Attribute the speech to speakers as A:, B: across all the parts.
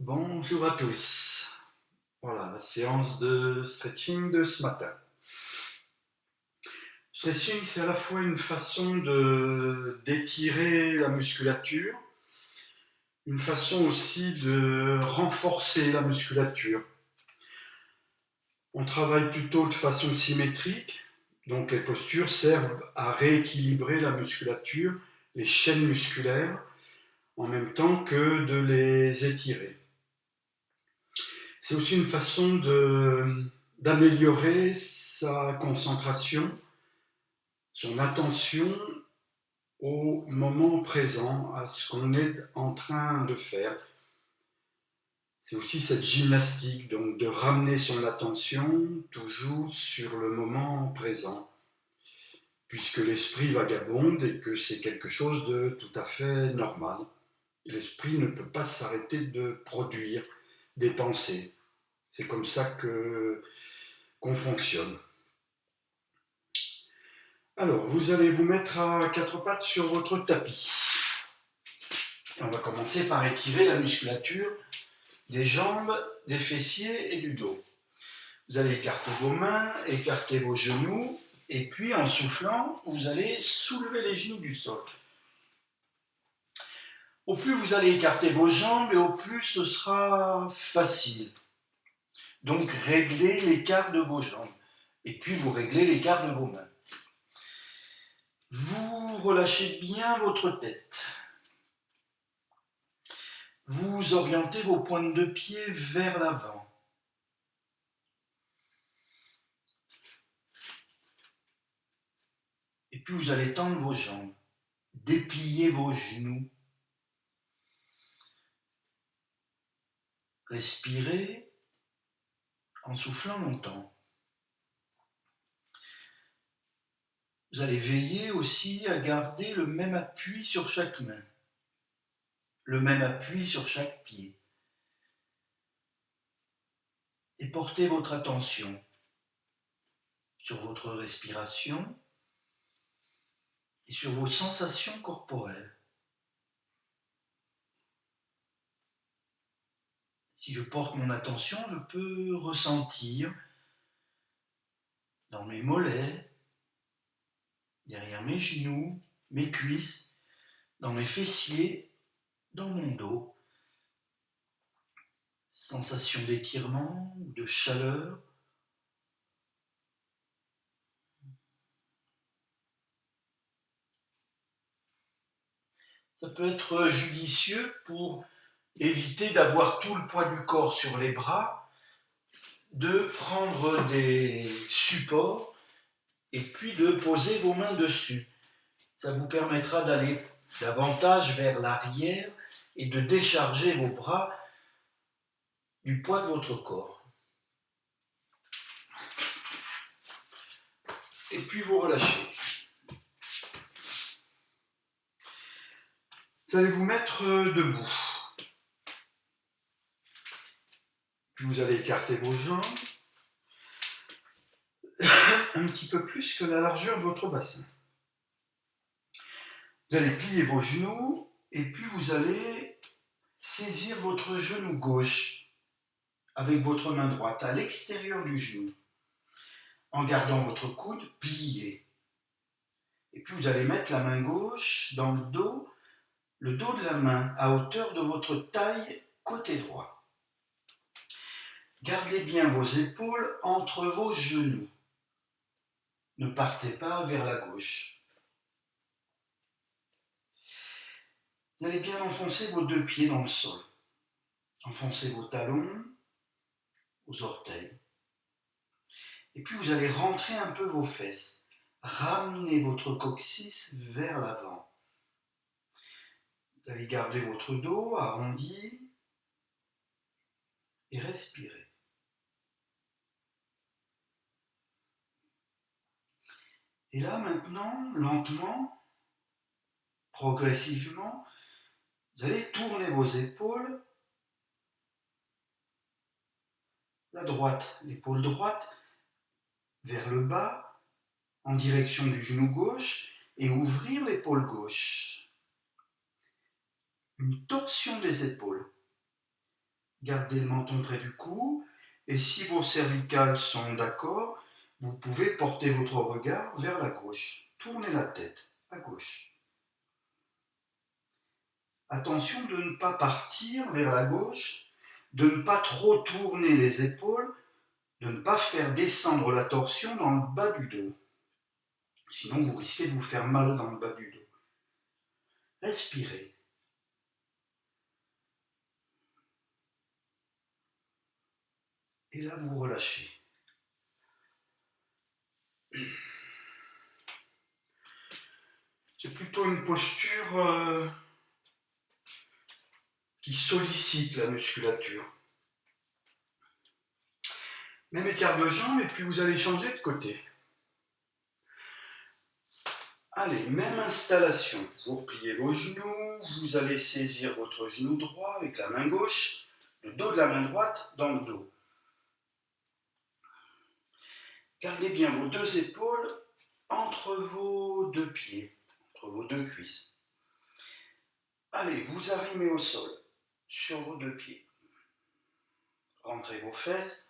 A: Bonjour à tous. Voilà, la séance de stretching de ce matin. Stretching, c'est à la fois une façon d'étirer la musculature, une façon aussi de renforcer la musculature. On travaille plutôt de façon symétrique, donc les postures servent à rééquilibrer la musculature, les chaînes musculaires, en même temps que de les étirer. C'est aussi une façon d'améliorer sa concentration, son attention au moment présent, à ce qu'on est en train de faire. C'est aussi cette gymnastique, donc de ramener son attention toujours sur le moment présent, puisque l'esprit vagabonde et que c'est quelque chose de tout à fait normal. L'esprit ne peut pas s'arrêter de produire des pensées. C'est comme ça qu'on fonctionne. Alors, vous allez vous mettre à quatre pattes sur votre tapis. Et on va commencer par étirer la musculature des jambes, des fessiers et du dos. Vous allez écarter vos mains, écarter vos genoux, et puis en soufflant, vous allez soulever les genoux du sol. Au plus vous allez écarter vos jambes, et au plus ce sera facile. Donc réglez l'écart de vos jambes, et puis vous réglez l'écart de vos mains. Vous relâchez bien votre tête. Vous orientez vos pointes de pied vers l'avant. Et puis vous allez tendre vos jambes, déplier vos genoux. Respirez en soufflant longtemps. Vous allez veiller aussi à garder le même appui sur chaque main, le même appui sur chaque pied. Et portez votre attention sur votre respiration et sur vos sensations corporelles. Si je porte mon attention, je peux ressentir dans mes mollets, derrière mes genoux, mes cuisses, dans mes fessiers, dans mon dos. Sensation d'étirement ou de chaleur. Ça peut être judicieux pour éviter d'avoir tout le poids du corps sur les bras, de prendre des supports et puis de poser vos mains dessus. Ça vous permettra d'aller davantage vers l'arrière et de décharger vos bras du poids de votre corps. Et puis vous relâchez. Vous allez vous mettre debout. Puis vous allez écarter vos jambes un petit peu plus que la largeur de votre bassin. Vous allez plier vos genoux et puis vous allez saisir votre genou gauche avec votre main droite à l'extérieur du genou en gardant votre coude plié. Et puis vous allez mettre la main gauche dans le dos de la main à hauteur de votre taille côté droit. Gardez bien vos épaules entre vos genoux. Ne partez pas vers la gauche. Vous allez bien enfoncer vos deux pieds dans le sol. Enfoncez vos talons aux orteils. Et puis vous allez rentrer un peu vos fesses. Ramenez votre coccyx vers l'avant. Vous allez garder votre dos arrondi et respirer. Et là maintenant, lentement, progressivement, vous allez tourner vos épaules. La droite, l'épaule droite, vers le bas, en direction du genou gauche, et ouvrir l'épaule gauche. Une torsion des épaules. Gardez le menton près du cou. Et si vos cervicales sont d'accord, vous pouvez porter votre regard vers la gauche. Tournez la tête à gauche. Attention de ne pas partir vers la gauche, de ne pas trop tourner les épaules, de ne pas faire descendre la torsion dans le bas du dos. Sinon, vous risquez de vous faire mal dans le bas du dos. Respirez. Et là, vous relâchez. C'est plutôt une posture qui sollicite la musculature. Même écart de jambes, et puis vous allez changer de côté. Allez, même installation. Vous repliez vos genoux, vous allez saisir votre genou droit avec la main gauche, le dos de la main droite dans le dos. Gardez bien vos deux épaules entre vos deux pieds, entre vos deux cuisses. Allez, vous arrimez au sol, sur vos deux pieds. Rentrez vos fesses.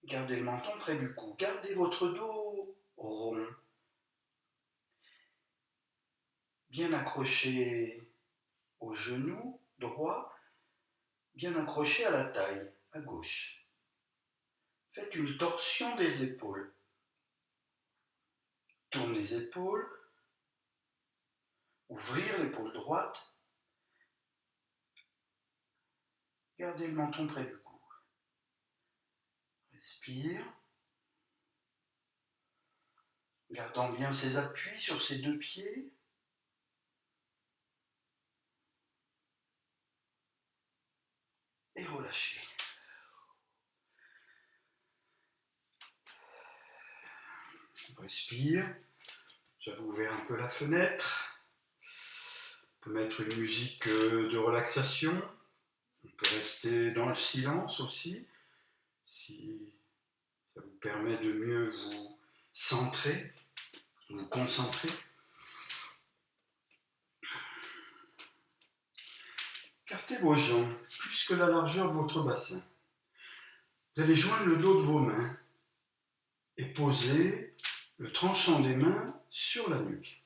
A: Gardez le menton près du cou. Gardez votre dos rond. Bien accroché au genou droit, bien accroché à la taille, à gauche. Faites une torsion des épaules. Tournez les épaules. Ouvrir l'épaule droite. Gardez le menton près du cou. Respire. Gardant bien ses appuis sur ses deux pieds. Et relâchez. Respire. J'avais ouvert un peu la fenêtre. On peut mettre une musique de relaxation. On peut rester dans le silence aussi, si ça vous permet de mieux vous centrer, vous concentrer. Écartez vos jambes plus que la largeur de votre bassin. Vous allez joindre le dos de vos mains et poser le tranchant des mains sur la nuque.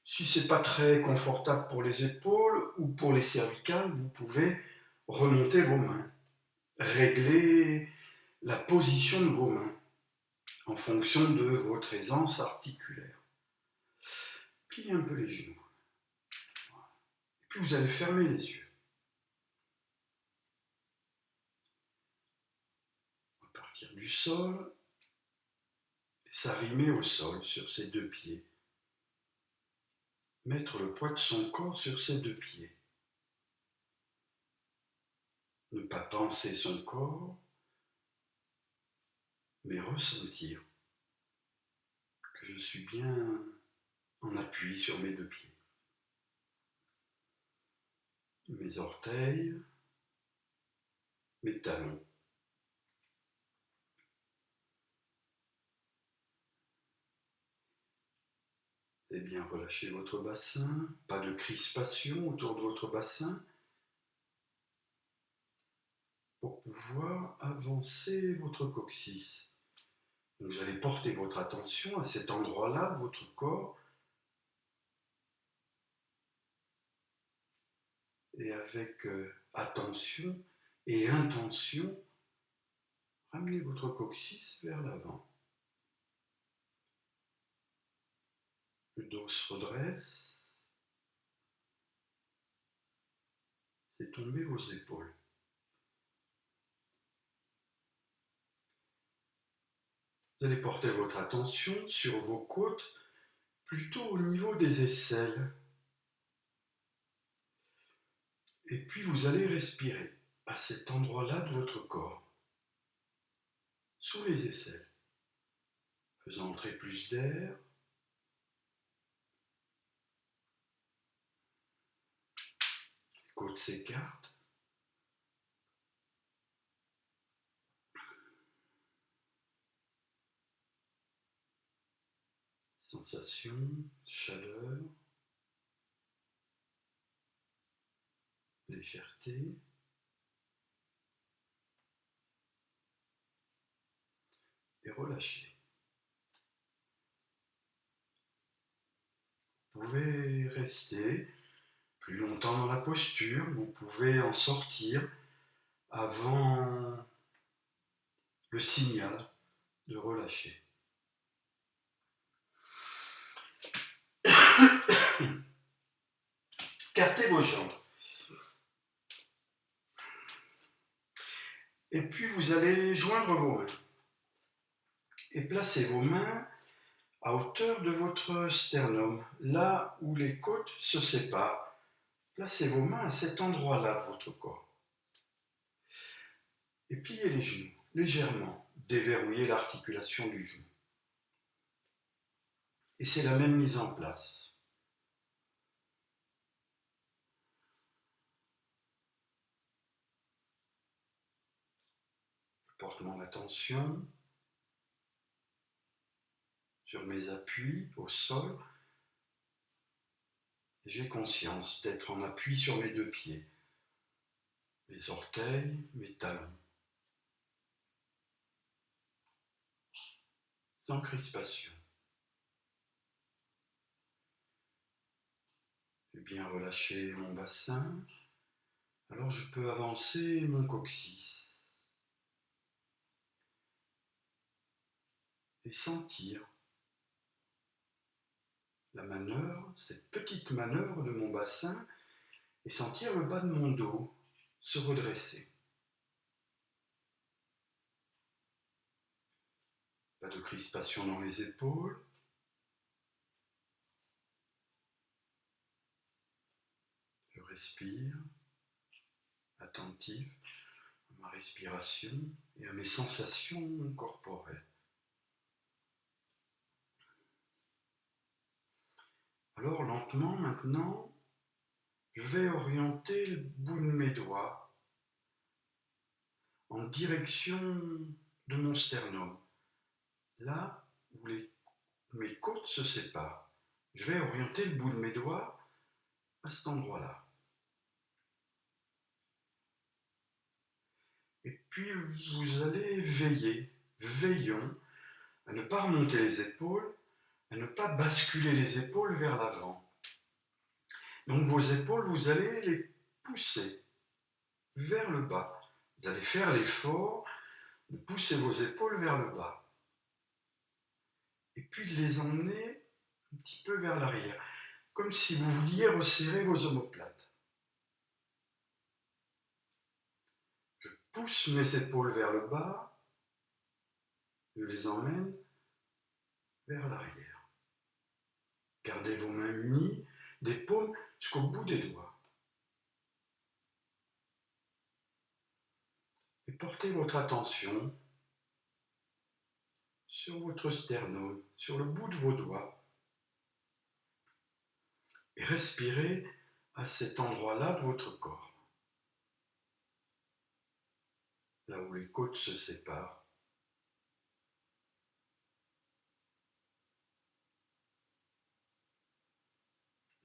A: Si ce n'est pas très confortable pour les épaules ou pour les cervicales, vous pouvez remonter vos mains, régler la position de vos mains en fonction de votre aisance articulaire. Pliez un peu les genoux. Et puis vous allez fermer les yeux. On va partir du sol et s'arrimer au sol sur ses deux pieds. Mettre le poids de son corps sur ses deux pieds. Ne pas penser son corps, mais ressentir que je suis bien en appui sur mes deux pieds. Mes orteils, mes talons. Et bien relâchez votre bassin, pas de crispation autour de votre bassin pour pouvoir avancer votre coccyx. Donc vous allez porter votre attention à cet endroit-là de votre corps et avec attention et intention, ramenez votre coccyx vers l'avant. Le dos se redresse. C'est tomber vos épaules. Vous allez porter votre attention sur vos côtes, plutôt au niveau des aisselles. Et puis vous allez respirer à cet endroit-là de votre corps, sous les aisselles, faisant entrer plus d'air. Les côtes s'écartent. Sensation, chaleur. Les légèreté. Et relâchez. Vous pouvez rester plus longtemps dans la posture, vous pouvez en sortir avant le signal de relâcher. Cartez vos jambes. Et puis vous allez joindre vos mains. Et placez vos mains à hauteur de votre sternum, là où les côtes se séparent. Placez vos mains à cet endroit-là de votre corps. Et pliez les genoux légèrement, déverrouillez l'articulation du genou. Et c'est la même mise en place. Je porte mon attention sur mes appuis au sol. J'ai conscience d'être en appui sur mes deux pieds, mes orteils, mes talons. Sans crispation. J'ai bien relâché mon bassin, alors je peux avancer mon coccyx et sentir la manœuvre, cette petite manœuvre de mon bassin, et sentir le bas de mon dos se redresser. Pas de crispation dans les épaules. Je respire, attentif à ma respiration et à mes sensations corporelles. Alors lentement maintenant, je vais orienter le bout de mes doigts en direction de mon sternum, là où mes côtes se séparent. Je vais orienter le bout de mes doigts à cet endroit-là. Et puis vous allez veillons à ne pas remonter les épaules, à ne pas basculer les épaules vers l'avant. Donc vos épaules, vous allez les pousser vers le bas. Vous allez faire l'effort de pousser vos épaules vers le bas. Et puis de les emmener un petit peu vers l'arrière, comme si vous vouliez resserrer vos omoplates. Je pousse mes épaules vers le bas, je les emmène vers l'arrière. Gardez vos mains unies, des paumes jusqu'au bout des doigts. Et portez votre attention sur votre sternum, sur le bout de vos doigts. Et respirez à cet endroit-là de votre corps. Là où les côtes se séparent.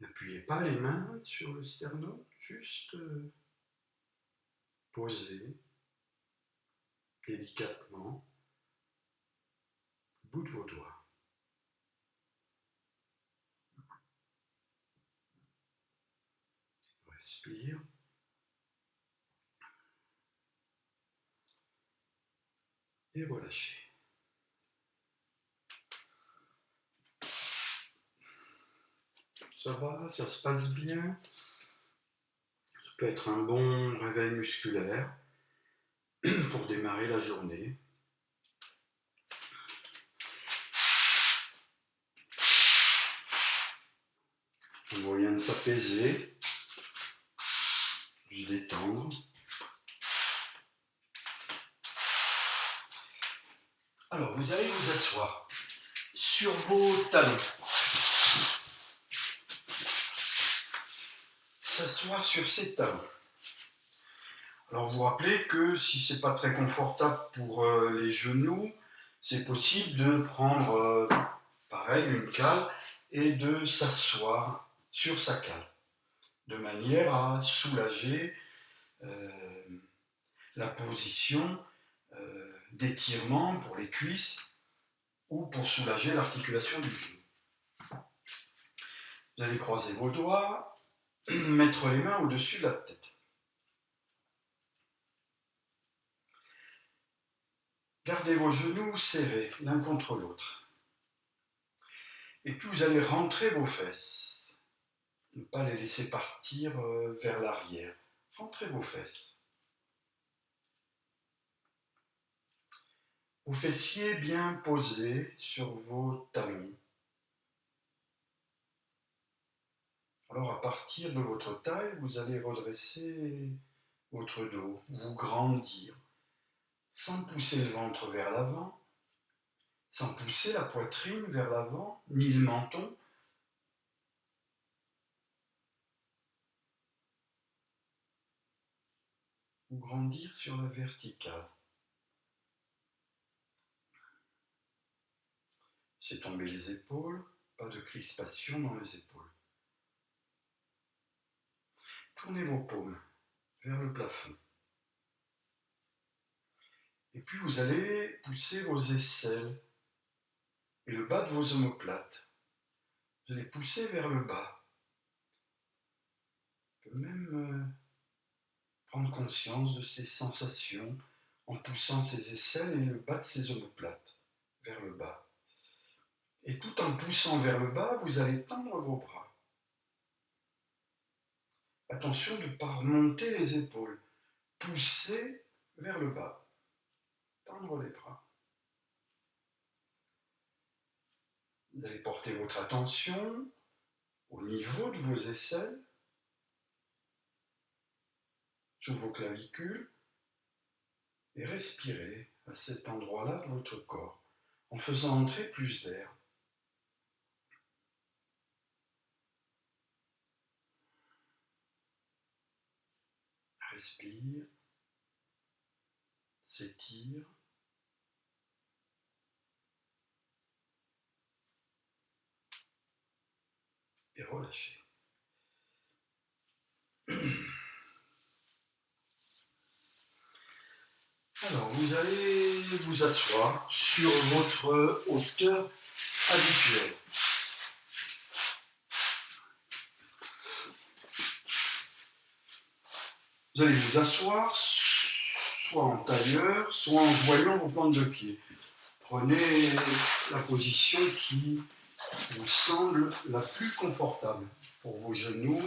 A: N'appuyez pas les mains sur le sternum, juste posez délicatement le bout de vos doigts. Respire. Et relâchez. Ça va, ça se passe bien. Ça peut être un bon réveil musculaire pour démarrer la journée. Un moyen de s'apaiser, de se détendre. Alors, vous allez vous asseoir sur vos talons. S'asseoir sur ses talons. Alors vous rappelez que si c'est pas très confortable pour les genoux, c'est possible de prendre pareil une cale et de s'asseoir sur sa cale, de manière à soulager la position d'étirement pour les cuisses ou pour soulager l'articulation du genou. Vous allez croiser vos doigts, mettre les mains au-dessus de la tête. Gardez vos genoux serrés l'un contre l'autre. Et puis vous allez rentrer vos fesses. Ne pas les laisser partir vers l'arrière. Rentrez vos fesses. Vos fessiers bien posés sur vos talons. Alors à partir de votre taille, vous allez redresser votre dos, vous grandir, sans pousser le ventre vers l'avant, sans pousser la poitrine vers l'avant, ni le menton. Vous grandir sur la verticale. C'est tomber les épaules, pas de crispation dans les épaules. Tournez vos paumes vers le plafond. Et puis vous allez pousser vos aisselles et le bas de vos omoplates. Vous allez pousser vers le bas. Vous pouvez même prendre conscience de ces sensations en poussant ses aisselles et le bas de ses omoplates vers le bas. Et tout en poussant vers le bas, vous allez tendre vos bras. Attention de ne pas remonter les épaules. Poussez vers le bas. Tendre les bras. Vous allez porter votre attention au niveau de vos aisselles, sous vos clavicules, et respirer à cet endroit-là de votre corps, en faisant entrer plus d'air. Respire, s'étire, et relâchez. Alors, vous allez vous asseoir sur votre hauteur habituelle. Vous allez vous asseoir soit en tailleur, soit en joignant vos plantes de pied. Prenez la position qui vous semble la plus confortable pour vos genoux,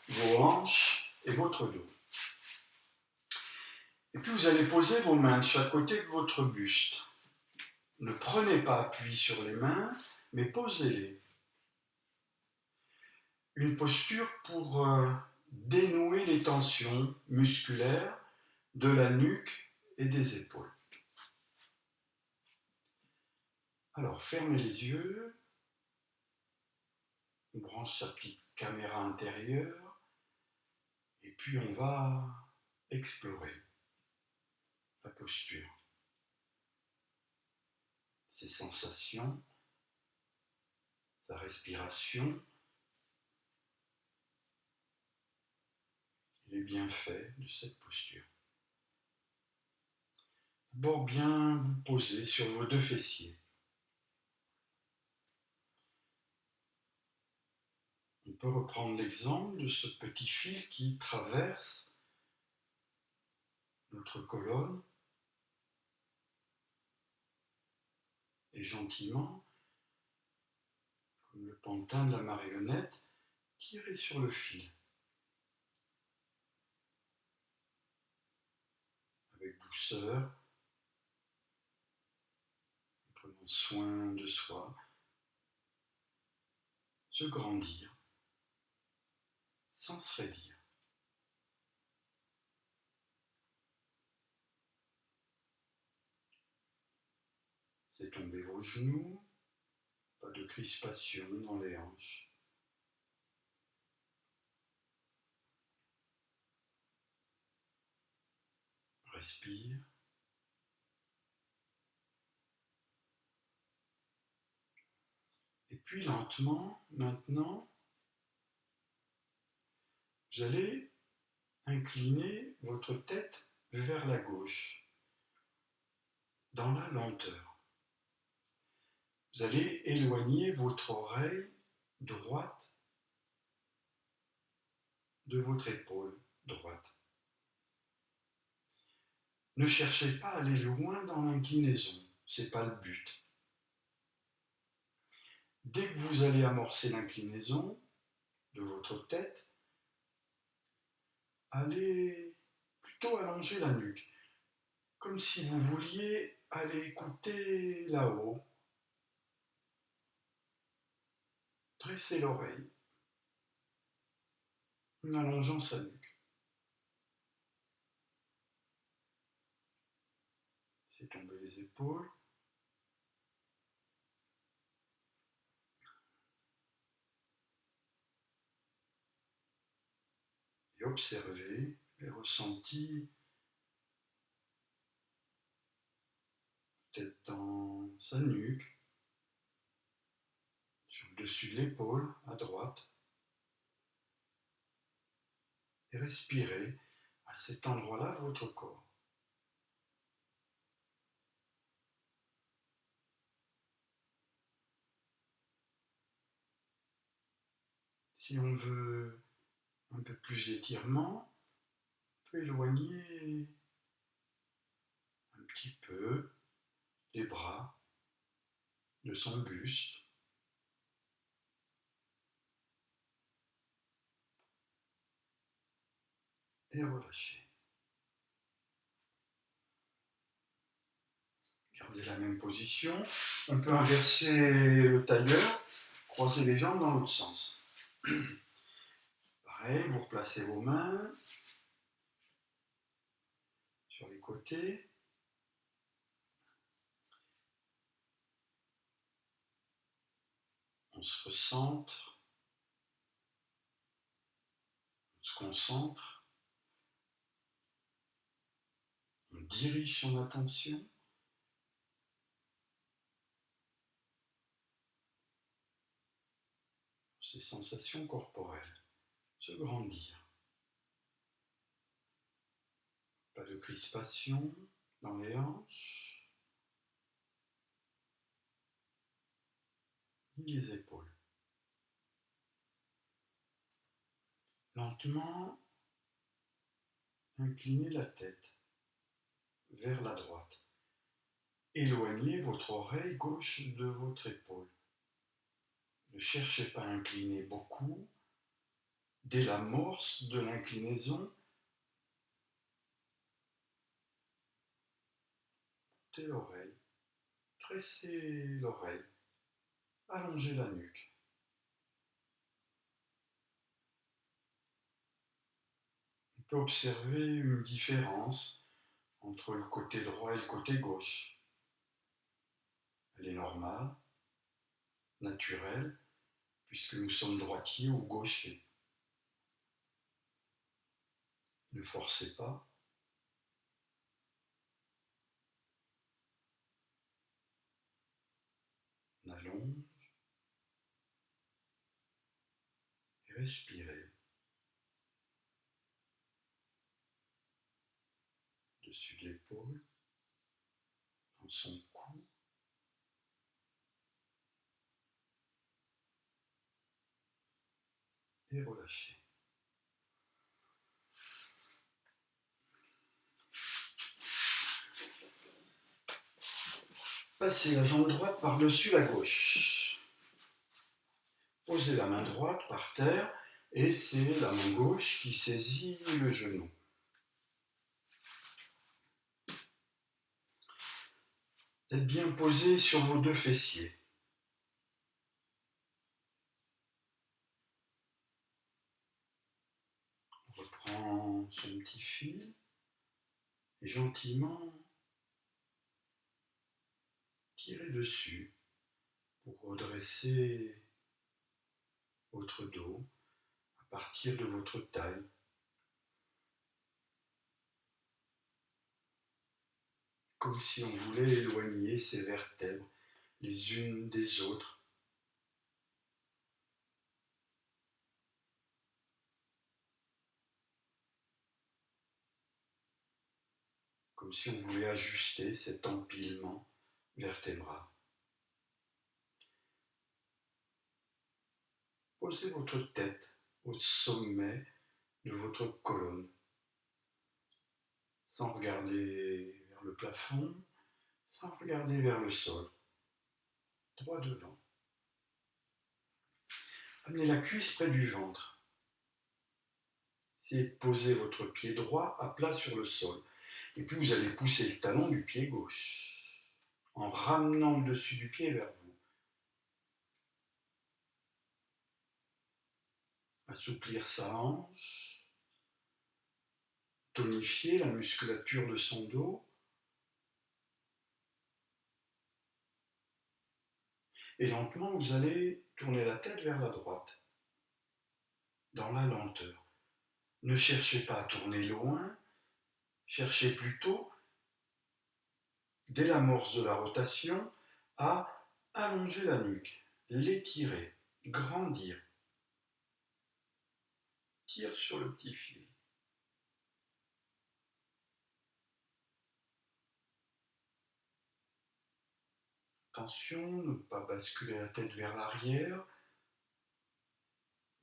A: vos hanches et votre dos. Et puis vous allez poser vos mains de chaque côté de votre buste. Ne prenez pas appui sur les mains, mais posez-les. Une posture pour dénouer les tensions musculaires de la nuque et des épaules. Alors, fermez les yeux. On branche sa petite caméra intérieure. Et puis on va explorer la posture. Ses sensations, sa respiration, les bienfaits de cette posture. D'abord bien vous poser sur vos deux fessiers. On peut reprendre l'exemple de ce petit fil qui traverse notre colonne et gentiment, comme le pantin de la marionnette, tirer sur le fil. Avec douceur, en prenant soin de soi, se grandir, sans se raidir. C'est tomber vos genoux, pas de crispation dans les hanches. Respire. Et puis lentement, maintenant, vous allez inclinez votre tête vers la gauche, dans la lenteur. Vous allez éloigner votre oreille droite de votre épaule droite. Ne cherchez pas à aller loin dans l'inclinaison, ce n'est pas le but. Dès que vous allez amorcer l'inclinaison de votre tête, allez plutôt allonger la nuque, comme si vous vouliez aller écouter là-haut. Dressez l'oreille en allongeant sa nuque. Laissez tomber les épaules. Et observez les ressentis, peut-être dans sa nuque, sur le dessus de l'épaule, à droite. Et respirez à cet endroit-là de votre corps. Si on veut un peu plus d'étirement, on peut éloigner un petit peu les bras de son buste. Et relâcher. Gardez la même position. On peut inverser le tailleur, croiser les jambes dans l'autre sens. Pareil, vous replacez vos mains sur les côtés. On se recentre, on se concentre, on dirige son attention. Ces sensations corporelles se grandir. Pas de crispation dans les hanches, ni les épaules. Lentement, inclinez la tête vers la droite. Éloignez votre oreille gauche de votre épaule. Ne cherchez pas à incliner beaucoup. Dès l'amorce de l'inclinaison, montez l'oreille, dressez l'oreille, allongez la nuque. On peut observer une différence entre le côté droit et le côté gauche. Elle est normale, naturelle, puisque nous sommes droitiers ou gauchers. Ne forcez pas. On allonge et respirez. Dessus de l'épaule, dans son cou. Et relâchez. Passez la jambe droite par-dessus la gauche. Posez la main droite par terre et c'est la main gauche qui saisit le genou. Êtes bien posé sur vos deux fessiers. On reprend son petit fil et gentiment tirez dessus pour redresser votre dos à partir de votre taille. Comme si on voulait éloigner ces vertèbres les unes des autres. comme si on voulait ajuster cet empilement vertébral. Posez votre tête au sommet de votre colonne, sans regarder vers le plafond, sans regarder vers le sol, droit devant. Amenez la cuisse près du ventre. Essayez de poser votre pied droit à plat sur le sol. Et puis vous allez pousser le talon du pied gauche, en ramenant le dessus du pied vers vous. Assouplir sa hanche, tonifier la musculature de son dos. Et lentement, vous allez tourner la tête vers la droite, dans la lenteur. Ne cherchez pas à tourner loin, cherchez plutôt, dès l'amorce de la rotation, à allonger la nuque, l'étirer, grandir. Tire sur le petit fil. Attention, ne pas basculer la tête vers l'arrière,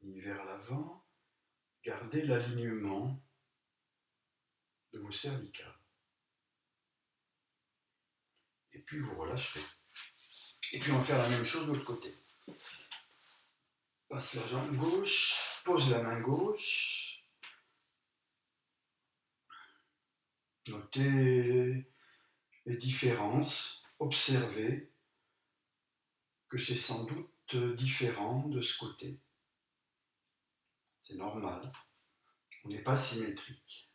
A: ni vers l'avant. Gardez l'alignement de vos cervicales. Et puis vous relâcherez. Et puis on va faire la même chose de l'autre côté. Passe la jambe gauche, pose la main gauche. Notez les différences, observez que c'est sans doute différent de ce côté. C'est normal, on n'est pas symétrique.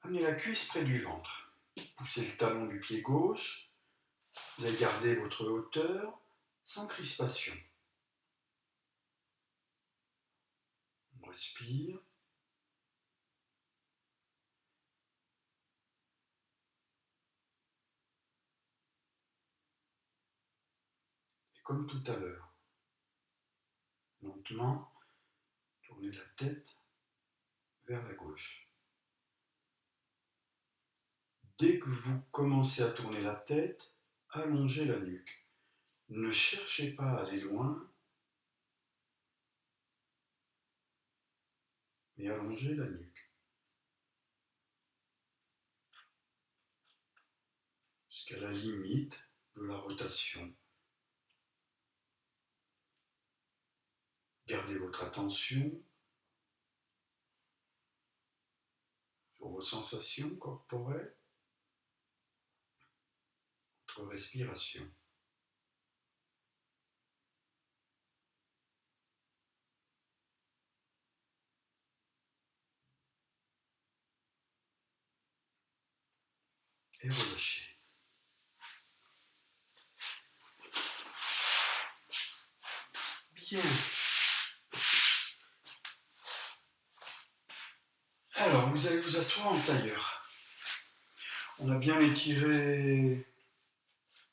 A: Amenez la cuisse près du ventre. Poussez le talon du pied gauche. Vous allez garder votre hauteur sans crispation. On respire. Et comme tout à l'heure, lentement, tournez la tête vers la gauche. Dès que vous commencez à tourner la tête, allongez la nuque. Ne cherchez pas à aller loin, mais allongez la nuque. Jusqu'à la limite de la rotation. Gardez votre attention sur vos sensations corporelles, votre respiration. Et relâchez. Bien. Alors, vous allez vous asseoir en tailleur. On a bien étiré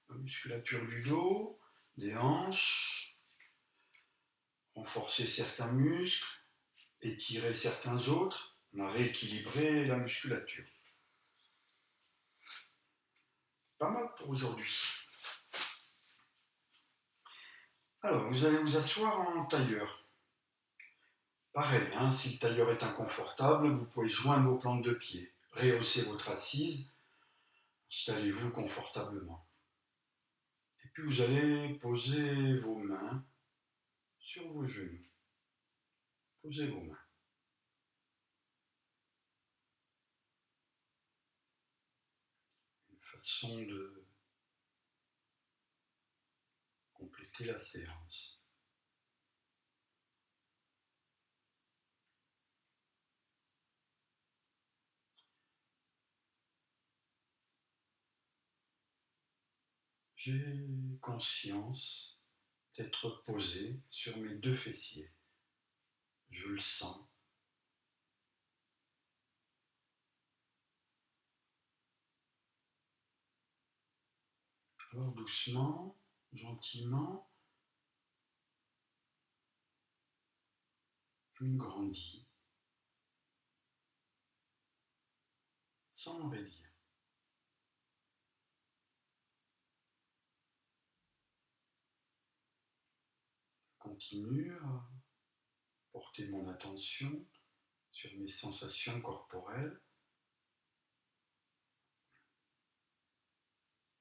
A: la musculature du dos, des hanches, renforcé certains muscles, étiré certains autres. On a rééquilibré la musculature. Pas mal pour aujourd'hui. Alors, vous allez vous asseoir en tailleur. Pareil, hein, si le tailleur est inconfortable, vous pouvez joindre vos plantes de pied, rehausser votre assise, installez-vous confortablement. Et puis vous allez poser vos mains sur vos genoux. Posez vos mains. Une façon de compléter la séance. J'ai conscience d'être posé sur mes deux fessiers. Je le sens. Alors doucement, gentiment, je me grandis. sans mauvais dire. Je continue à porter mon attention sur mes sensations corporelles,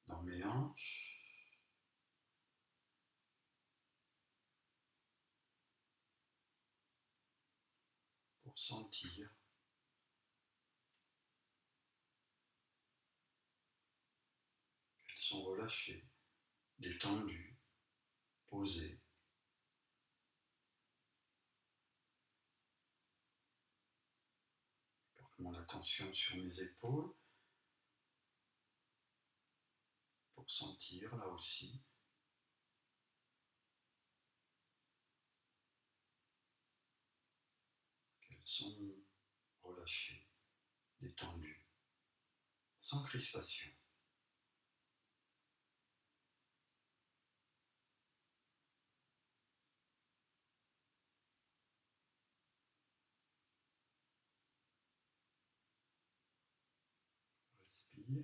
A: dans mes hanches, pour sentir qu'elles sont relâchées, détendues, posées. Je porte mon attention sur mes épaules pour sentir là aussi qu'elles sont relâchées, détendues, sans crispation. Respire.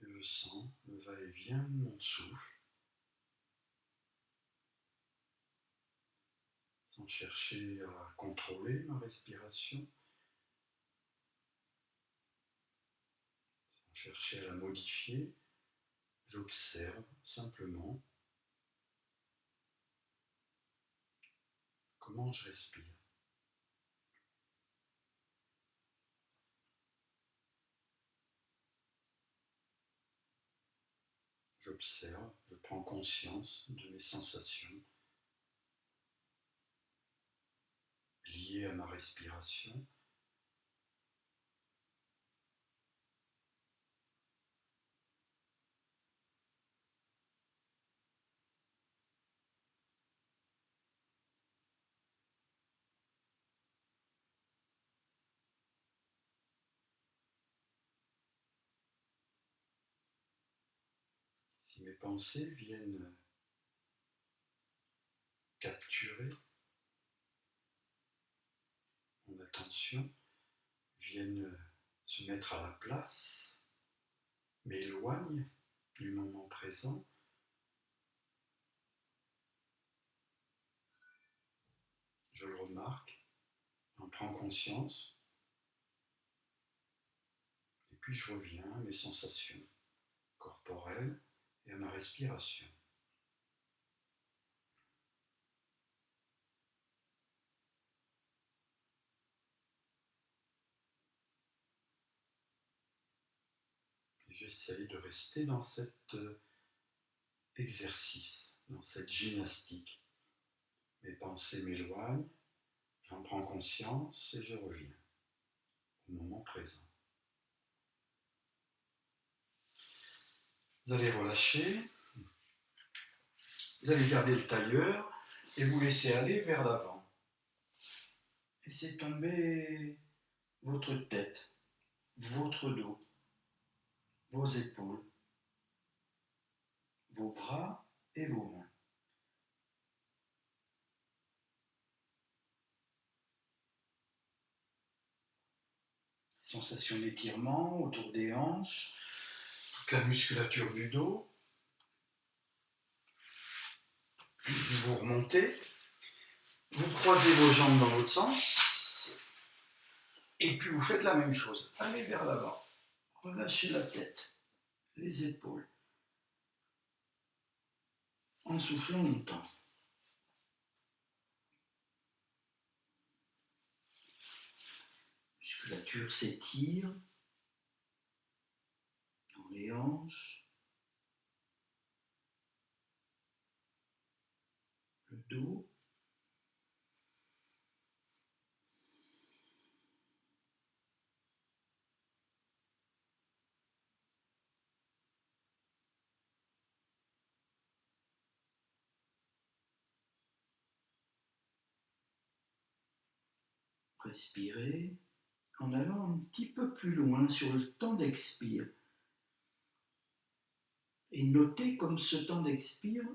A: Et je sens le va-et-vient de mon souffle, sans chercher à contrôler ma respiration, sans chercher à la modifier. J'observe simplement comment je respire. J'observe, je prends conscience de mes sensations liées à ma respiration. Si mes pensées viennent capturer mon attention, viennent se mettre à la place, m'éloignent du moment présent, je le remarque, j'en prends conscience, et puis je reviens à mes sensations corporelles et à ma respiration. Et j'essaye de rester dans cet exercice, dans cette gymnastique. Mes pensées m'éloignent, j'en prends conscience et je reviens au moment présent. Vous allez relâcher, vous allez garder le tailleur et vous laisser aller vers l'avant. Laissez tomber votre tête, votre dos, vos épaules, vos bras et vos mains. Sensation d'étirement autour des hanches, toute la musculature du dos. Vous remontez, vous croisez vos jambes dans l'autre sens, et puis vous faites la même chose. Allez vers l'avant, relâchez la tête, les épaules, en soufflant longtemps. La musculature s'étire dans les hanches, le dos. Respirez en allant un petit peu plus loin sur le temps d'expire. Et notez comme ce temps d'expire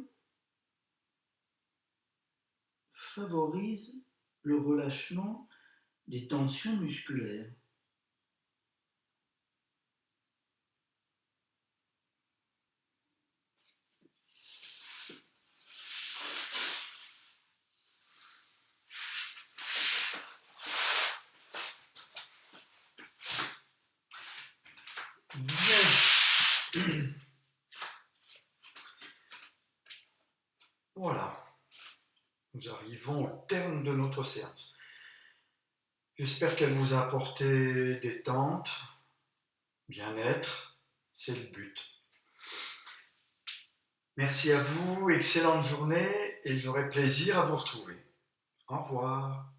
A: favorise le relâchement
B: des tensions musculaires.
A: Bien. Voilà. Nous arrivons au terme de notre séance. J'espère qu'elle vous a apporté détente, bien-être, c'est le but. Merci à vous, excellente journée et j'aurai plaisir à vous retrouver. Au revoir.